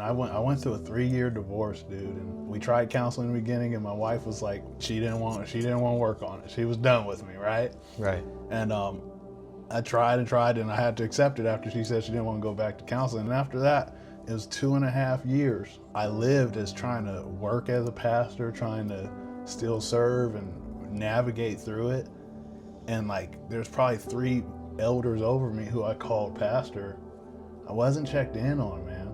I went through a 3-year divorce, dude, and we tried counseling in the beginning, and my wife was like, she didn't want to work on it. She was done with me, right? Right. And I tried and tried, and I had to accept it after she said she didn't want to go back to counseling. And after that, it was 2.5 years. I lived as trying to work as a pastor, trying to still serve and navigate through it. And like, there's probably 3 elders over me who I called pastor. I wasn't checked in on, man.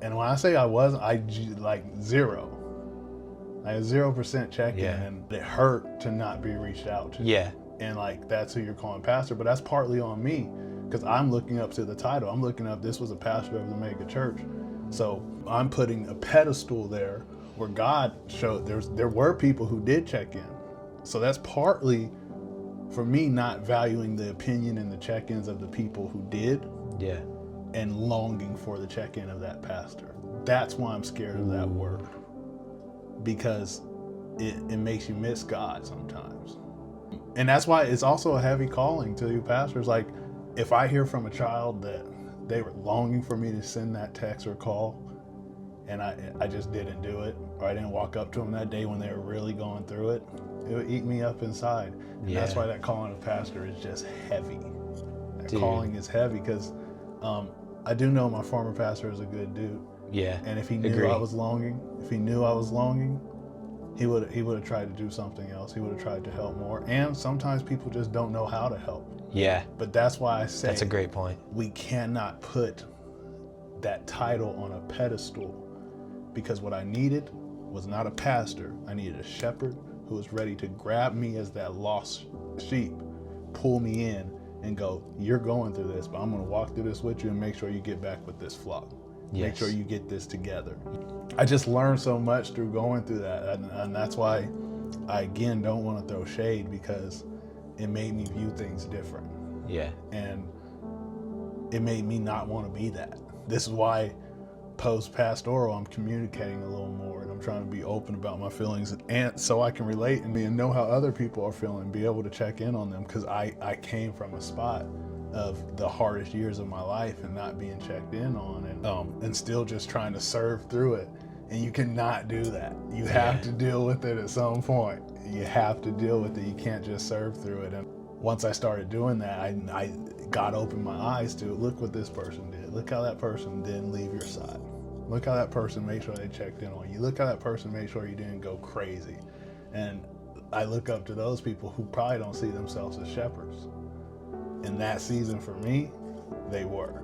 And when I say I wasn't, like zero. I had 0% check-in, and it hurt to not be reached out to. Yeah. And like, that's who you're calling pastor, but that's partly on me, because I'm looking up to the title. I'm looking up, this was a pastor of the mega church. So I'm putting a pedestal there where God showed there were people who did check in. So that's partly for me not valuing the opinion and the check-ins of the people who did. Yeah. And longing for the check-in of that pastor. That's why I'm scared of that word, because it makes you miss God sometimes. And that's why it's also a heavy calling to you pastors. Like, if I hear from a child that they were longing for me to send that text or call, and I just didn't do it, or I didn't walk up to them that day when they were really going through it, it would eat me up inside. And that's why that calling of pastor is just heavy. That calling is heavy, because I do know my former pastor is a good dude. Yeah. And if he knew I was longing, he would have tried to do something else. He would have tried to help more. And sometimes people just don't know how to help. Yeah. But that's why I say that's a great point. We cannot put that title on a pedestal, because what I needed was not a pastor. I needed a shepherd who was ready to grab me as that lost sheep, pull me in, and go, you're going through this, but I'm going to walk through this with you and make sure you get back with this flock. Yes. Make sure you get this together. I just learned so much through going through that. And that's why I, again, don't want to throw shade, because it made me view things different. Yeah. And it made me not want to be that. This is why post-pastoral, I'm communicating a little more, and I'm trying to be open about my feelings, and so I can relate and know how other people are feeling, be able to check in on them, because I came from a spot of the hardest years of my life and not being checked in on, and still just trying to serve through it. And you cannot do that. You have to deal with it at some point. You have to deal with it. You can't just serve through it. And once I started doing that, God opened my eyes to, look what this person did. Look how that person didn't leave your side. Look how that person made sure they checked in on you. Look how that person made sure you didn't go crazy. And I look up to those people who probably don't see themselves as shepherds. In that season for me, they were.